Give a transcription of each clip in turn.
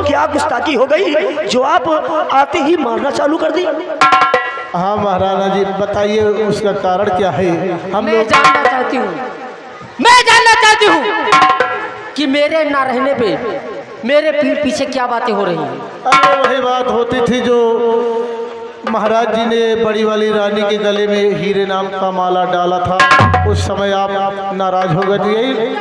क्या गुस्ताखी हो गई जो आप आते ही मारना चालू कर दी? हाँ महाराणा जी, बताइए उसका कारण क्या है? मैं जानना चाहती हूँ कि मेरे ना रहने पे मेरे पीठ पीछे क्या बातें हो रही हैं। अरे वही बात होती थी जो महाराज जी ने बड़ी वाली रानी के गले में हीरे नाम का माला डाला था, उस समय आप नाराज हो गए। यही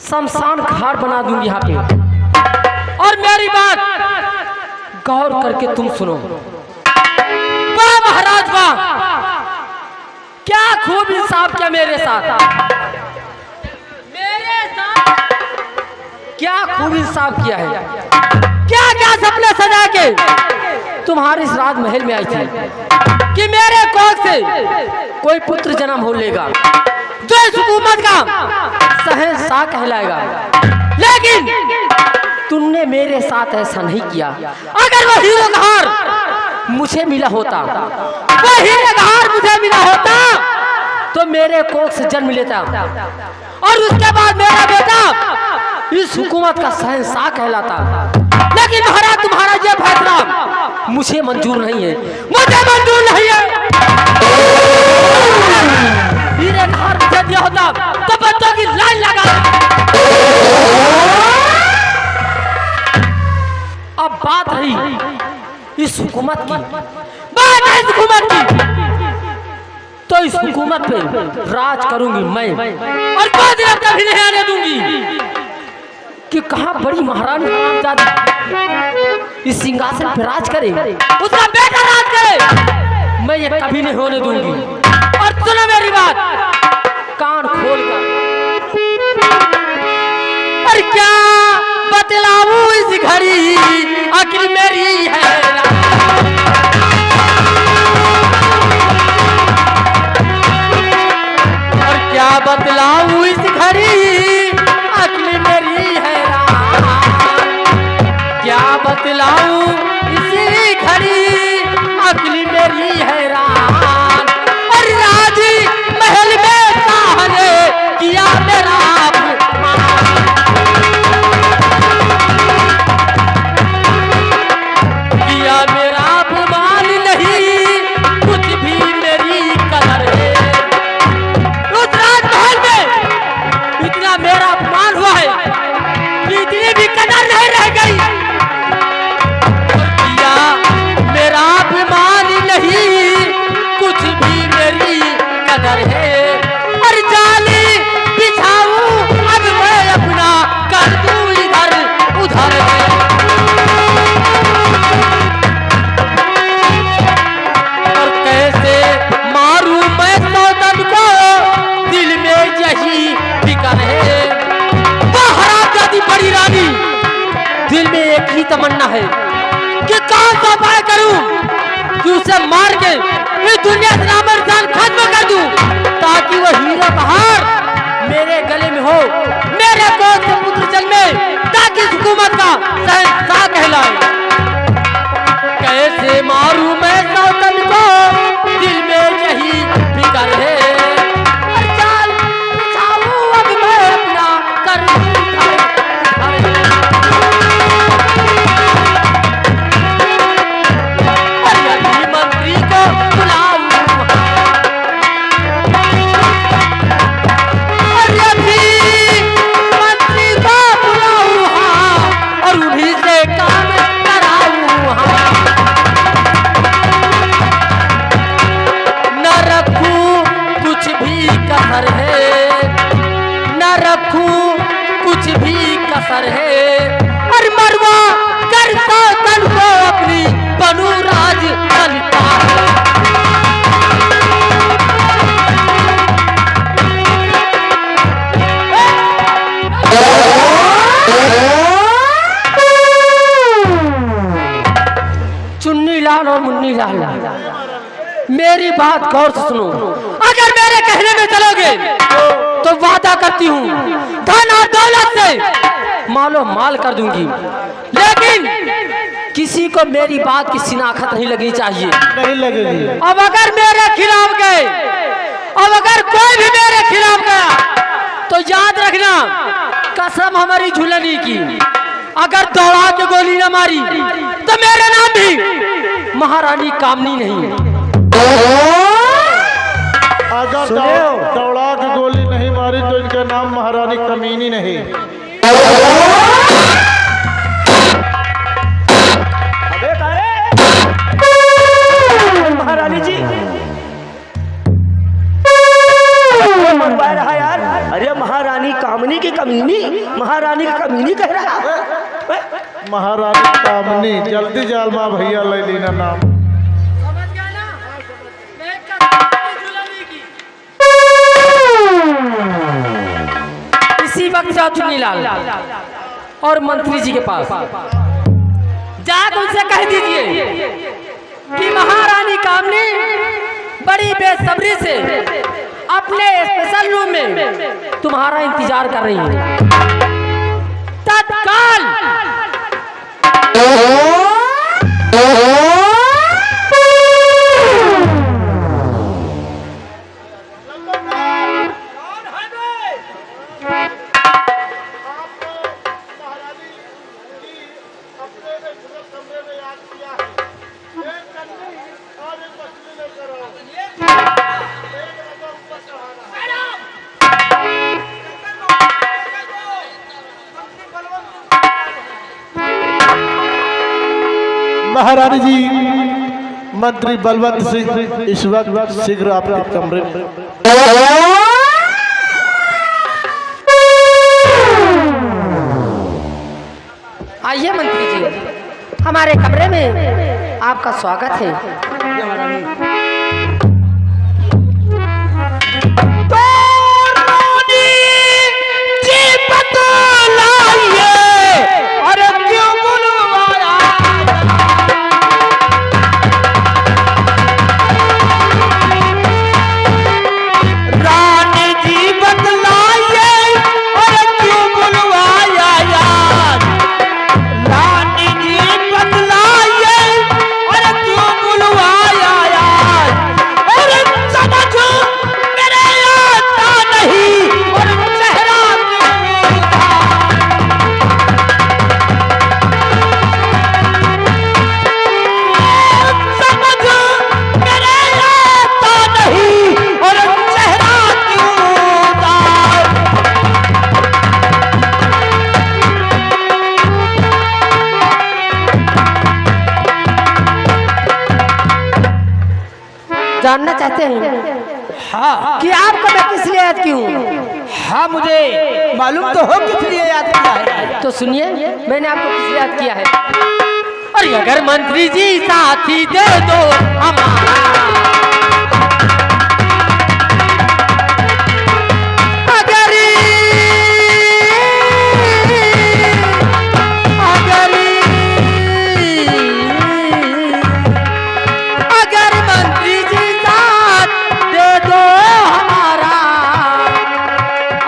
शमशान घाट बना दूंगी यहाँ पे। और मेरी बात गौर करके तुम सुनो। वाह महाराज वाह, क्या खूब इंसाफ किया मेरे साथ, क्या खूब इंसाफ किया है। क्या क्या सपने सजा के तुम्हारे इस राजमहल में आई थी कि मेरे कोख से कोई पुत्र जन्म हो लेगा जो इस हुकूमत का शहंशाह कहलाएगा, लेकिन तुमने मेरे साथ ऐसा नहीं किया। अगर वो हीरे का हार मुझे मिला होता, वो हीरे का हार मुझे मिला होता तो मेरे कोख से जन्म लेता और उसके बाद मेरा बेटा इस हुकूमत का शहंशाह कहलाता। लेकिन महाराज तुम्हारा ये फैसला मुझे मंजूर नहीं है, मुझे मंजूर नहीं है। हीरे का हार मुझे दिया होता तो बच्चों की लाइन लगा। अब बात रही इस हुकूमत की, बात है इस हुकूमत की, तो इस हुकूमत पे राज करूंगी मैं और कोई दिन कभी नहीं आने दूंगी कि कहा बड़ी महारानी इस सिंहासन पे राज करे, उसका बेटा राज करे, मैं ये कभी नहीं होने दूंगी। और सुनो मेरी बात कान खोल कर, और क्या बतलाऊं इस घड़ी आखिर मेरी है। और क्या बतलाऊं इस घड़ी आखिर मेरी है। क्या बतलाऊं इसी घड़ी अकली मेरी हैरान। और राज महल में शाह ने किया मेरा किया मेरा अपमान, नहीं कुछ भी मेरी कदर है। उस राजमहल में इतना मेरा अपमान हुआ है कि इतनी भी कदर नहीं रह गई। मेरा अभिमान नहीं कुछ भी मेरी कदर है। और जाली बिछाऊं अब मैं अपना कर दूं इधर उधर है। और कैसे मारूं मैं सौतन को, दिल में यही फिक्र है। वो हरामजादी बड़ी रानी, दिल में एक ही तमन्ना है कि कौन सा उपाय करूं कि उसे मार के इस दुनिया से नामर्दान खत्म कर दूं, ताकि वो हीरा बहार मेरे गले में हो, मेरे कोख से पुत्र जन्मे, ताकि इस हुकूमत का शहंशाह कहलाए। कैसे मारूं मैं सौतन को, दिल में यही फिक्र है। चाल बिछाऊं अब मैं अपना कर लाल, मेरी बात गौर से सुनो। अगर मेरे कहने में चलोगे तो वादा करती हूँ धन और दौलत से मालो माल कर दूंगी, लेकिन किसी को मेरी बात की शिनाख्त नहीं लगनी चाहिए। नहीं लगेगी। अब अगर मेरे खिलाफ गए, अब अगर कोई भी मेरे खिलाफ गया तो याद रखना कसम हमारी झूलनी की, अगर दौड़ा के गोली न मारी तो मेरा नाम भी महारानी कामनी नहीं। अगर दौड़ा के गोली नहीं मारी तो इनका नाम महारानी कमीनी नहीं। महारानी जी मनवा रहा यार। अरे महारानी कामनी की कमीनी, महारानी की कमीनी कह रहा है। महारानी कामनी, जल्दी जाल माँ भैया ले लेना नाम। समझ गया ना? इसी वक्त जाओ चुन्नीलाल और मंत्री जी के पास जाकर उनसे कह दीजिए कि महारानी कामनी बड़ी बेसब्री से अपने स्पेशल रूम में तुम्हारा इंतजार कर रही है। तत्काल महारानी जी, मंत्री बलवंत सिंह इस वक्त शीघ्र आपके कमरे में। आइए मंत्री जी, हमारे कमरे में आपका स्वागत है। जानना चाहते हैं हाँ कि आपको मैं किस लिए याद की हूँ? हाँ, मुझे मालूम तो हो किस लिए याद किया है। तो सुनिए, मैंने आपको किस लिए याद किया है। और अगर मंत्री जी साथी दे दो हमारा,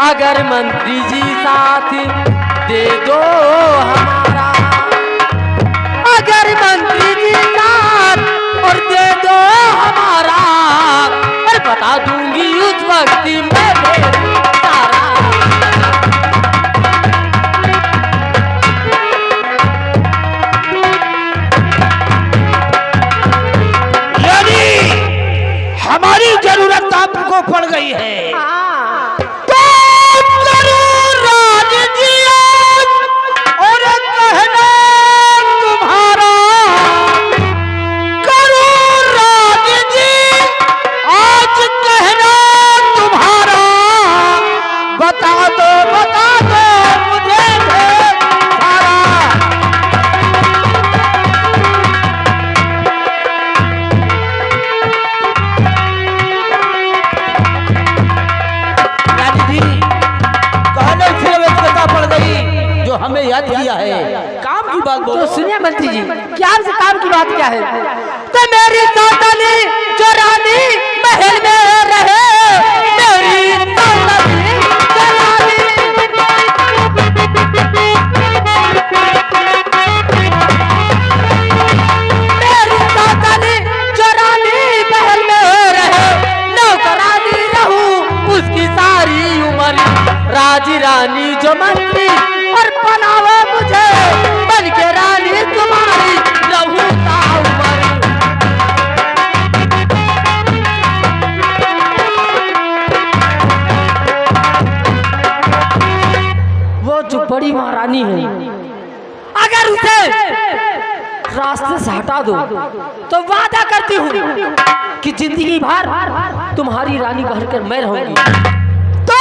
अगर मंत्री जी साथ दे दो हमारा, अगर मंत्री जी साथ और दे दो हमारा, और बता दूंगी उस वक्त मैं सारा। यानी हमारी जरूरत आपको पड़ गई है। हमें याद किया है, काम की बात बोलो। तो सुनिए मंत्री जी, क्या आपसे काम की बात क्या है? तो मेरी सावधानी जो रानी महल में रहे, मेरी सावधानी जो रानी। मेरी सावधानी जो रानी महल में रहे, नौकरानी रहूं उसकी सारी उम्र, राजी रानी जो मंत्री और बनावे मुझे, बन के रानी तुम्हारी रहूं ताउमर। वो जो बड़ी महारानी है, अगर उसे रास्ते से हटा दो तो वादा करती हूँ कि जिंदगी भर तुम्हारी रानी बनकर मैं रहूंगी। तो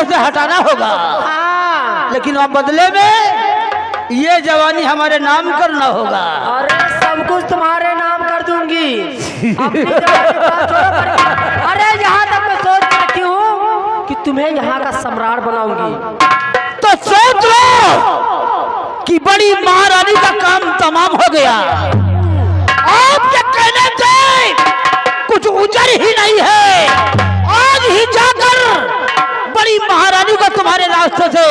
से हटाना होगा। लेकिन अब बदले में ये जवानी हमारे नाम करना होगा। अरे सब कुछ तुम्हारे नाम कर दूंगी। अपनी जवानी बात छोड़ो करके। अरे यहाँ तक मैं सोच के रखी हूँ कि तुम्हें यहाँ का सम्राट बनाऊंगी। तो सोच लो कि बड़ी महारानी का काम तमाम हो गया। आपके कहने से कुछ उजर ही नहीं है। आज ही जाकर बड़ी महारानी को तुम्हारे रास्ते से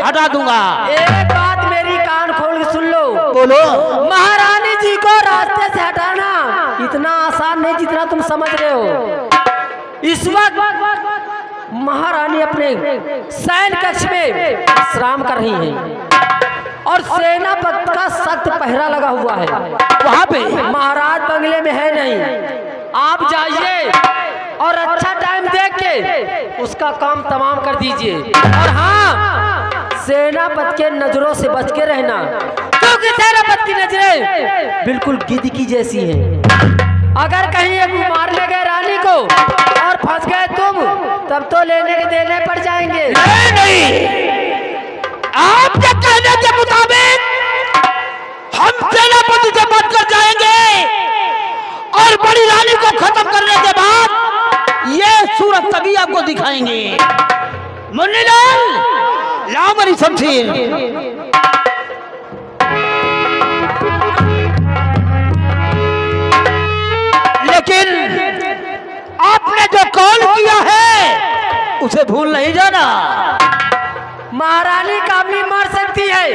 हटा दूंगा। एक बात मेरी कान खोल के सुन लो। बोलो। महारानी जी को रास्ते से हटाना इतना आसान नहीं जितना तुम समझ रहे हो। इस वक्त महारानी अपने सैन्य कक्ष में विश्राम कर रही हैं और सेनापति का सख्त पहरा लगा हुआ है। वहाँ पे महाराज बंगले में है नहीं। आप जाइए और अच्छा टाइम देख के उसका काम तमाम कर दीजिए। और हाँ, सेनापति के नजरों से बच के रहना, क्योंकि सेनापति की नजरें बिल्कुल गिद्ध की जैसी हैं। अगर कहीं एक मार ले गए रानी को और फंस गए तुम, तब तो लेने के देने पड़ जाएंगे। नहीं, आपके कहने के मुताबिक हम सेनापति से बचकर जाएंगे और बड़ी रानी को खत्म करने के बाद ये सूरत तभी आपको दिखाएंगे। मुन्नीलाल, लाओ मेरी शमशीर। लेकिन आपने जो कॉल किया है उसे भूल नहीं जाना। महारानी कभी मर सकती है,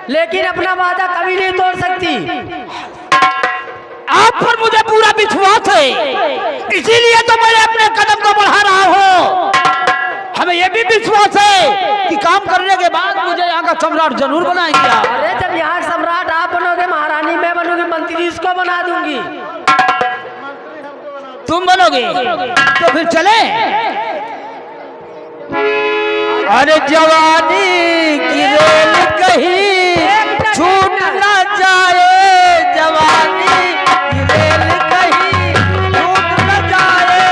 लेकिन अपना वादा कभी नहीं तोड़ सकती। आप पर मुझे पूरा विश्वास है, इसीलिए तो मैं अपने कदम को बढ़ा रहा हूँ। हमें यह भी विश्वास है कि काम करने के बाद मुझे यहाँ का सम्राट जरूर बनाएंगे आप। अरे जब यहाँ सम्राट आप बनोगे, महारानी मैं बनूंगी, मंत्री इसको बना दूंगी। तुम बनोगे तो फिर चले। अरे जवानी की रेल कहीं छूट ना जाए, जवानी की रेल कहीं छूट ना जाए।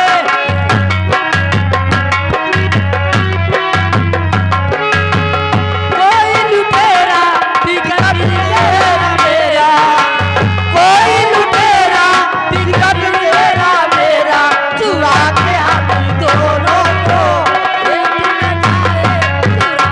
कोई लुटेरा टिकट मेरा मेरा, कोई लुटेरा टिकट मेरा मेरा, चुरा के हम दोनों को एक न जाए चुरा।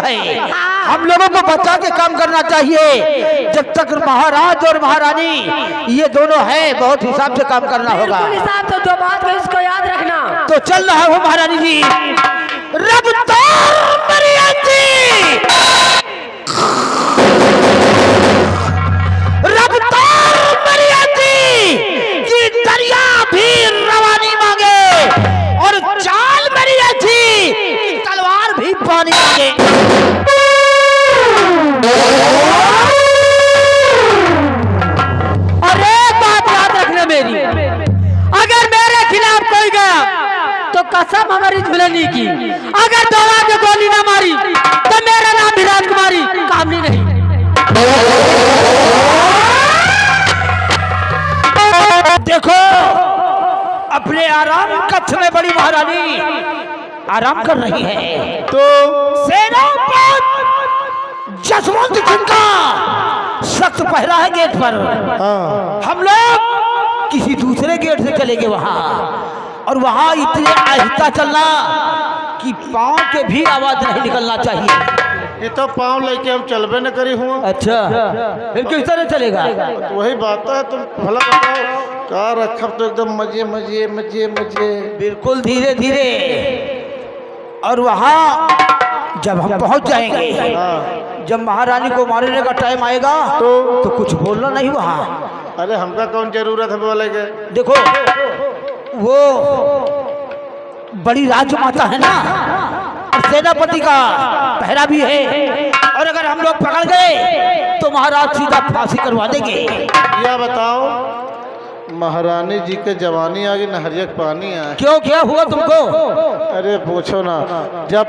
है। हम लोगों को बचा के काम करना चाहिए। जब तक महाराज और महारानी ये दोनों है, बहुत हिसाब से काम करना होगा। बिल्कुल हिसाब से, जो बात है उसको याद रखना। तो चल रहा हूँ महारानी जी। रफ्तार मरियती, रफ्तार मरियती कि दरिया भी रवानी मांगे और चाल मरियती कि तलवार भी पानी मांगे। अरे बात याद रखना मेरी, अगर मेरे खिलाफ कोई गया तो कसम हमारी दुल्हनी की, अगर दौड़ा के गोली ना मारी तो मेरा नाम भी राजकुमारी कामनी नहीं। देखो, अपने आराम कक्ष में बड़ी महारानी आराम कर रही है, तो सेनापति जसवंत सिंह का सख्त पहरा है गेट पर। हाँ, हम लोग किसी दूसरे गेट से चलेंगे वहां, और वहां इतने आहिस्ता चलना कि पांव के भी आवाज नहीं निकलना चाहिए। ये तो पाँव लेके हम चलबे न करी हुआ। अच्छा, फिर किस तरह चलेगा? वही बात है, तुम भला बताओ का रखब तो एकदम मजे मजे मजे मजे। बिल्कुल धीरे धीरे, और वहां जब हम पहुंच जाएंगे, हाँ, जब महारानी को मारने का टाइम आएगा तो कुछ बोलना नहीं वहां। अरे हमका कौन जरूरत है बोले के? देखो, वो बड़ी राजमाता है ना, और सेनापति का पहरा भी है, और अगर हम लोग पकड़ गए तो महाराज सीधा फांसी करवा देंगे। या बताओ, महारानी जी के जवानी आ गई, नहरिया पानी आ। क्यों, क्या हुआ तुमको? अरे पूछो ना, जब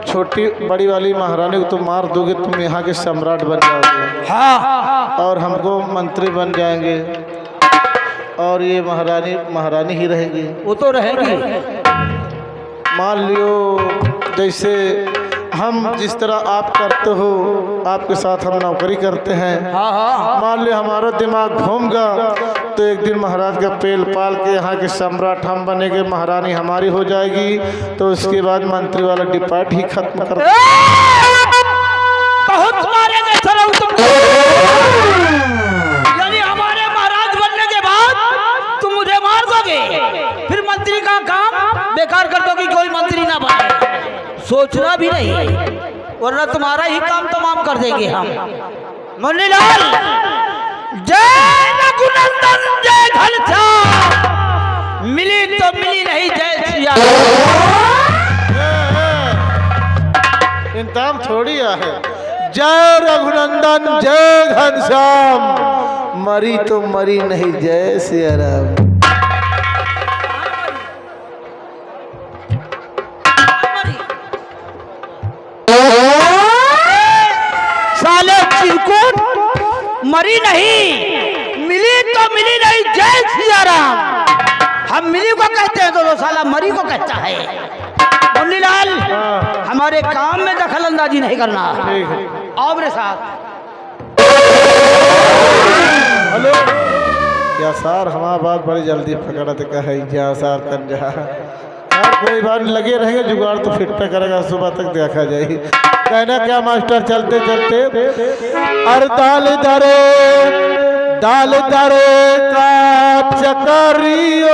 छोटी बड़ी वाली महारानी को तुम मार दोगे, तुम यहाँ के सम्राट बन जाओगे। हाँ, और हमको मंत्री बन जाएंगे, और ये महारानी ही रहेंगी। वो तो रहेगी। मान लियो जैसे हम जिस तरह आप करते हो, आपके साथ हम नौकरी करते हैं। हाँ हाँ, मान लियो हमारा दिमाग घूमगा तो एक दिन महाराज का पेल पाल के यहाँ के सम्राट हम बनेंगे, महारानी हमारी हो जाएगी, तो उसके बाद मंत्री वाला डिपार्ट ही खत्म कर। बहुत मारेंगे सर तुमको। यानी हमारे महाराज बनने के बाद तुम मुझे मार दोगे, फिर मंत्री का काम बेकार कर दोगे, कोई मंत्री ना बने। सोचना भी नहीं, वरना तुम्हारा ही काम तमाम कर देंगे हम। मुन्नीलाल, जय रघुनंदन, जय घनश्याम। मिली तो मिली नहीं, जय सिया। इंतजाम थोड़ी है। जय रघुनंदन, जय घनश्याम। मरी तो मरी नहीं, जय सिया राम। साले चिरकुट, मरी नहीं, मिली तो मिली नहीं, जय सिया राम। हम मिली को कहते हैं, तो साला मरी को कहता है। मुन्नीलाल, हमारे काम में दखल अंदाजी नहीं करना। ठीक है। आओ मेरे साथ। हेलो, क्या सर हमारा बात बड़ी जल्दी पकड़ा तो कहे जा सर कर जा। यार कोई बात नहीं, लगे रहेंगे, जुगाड़ तो फिट पे करेगा, सुबह तक देखा जाएगी। कहना क्या मास्टर, चलते चलते अरे दाल दरे का चकरिया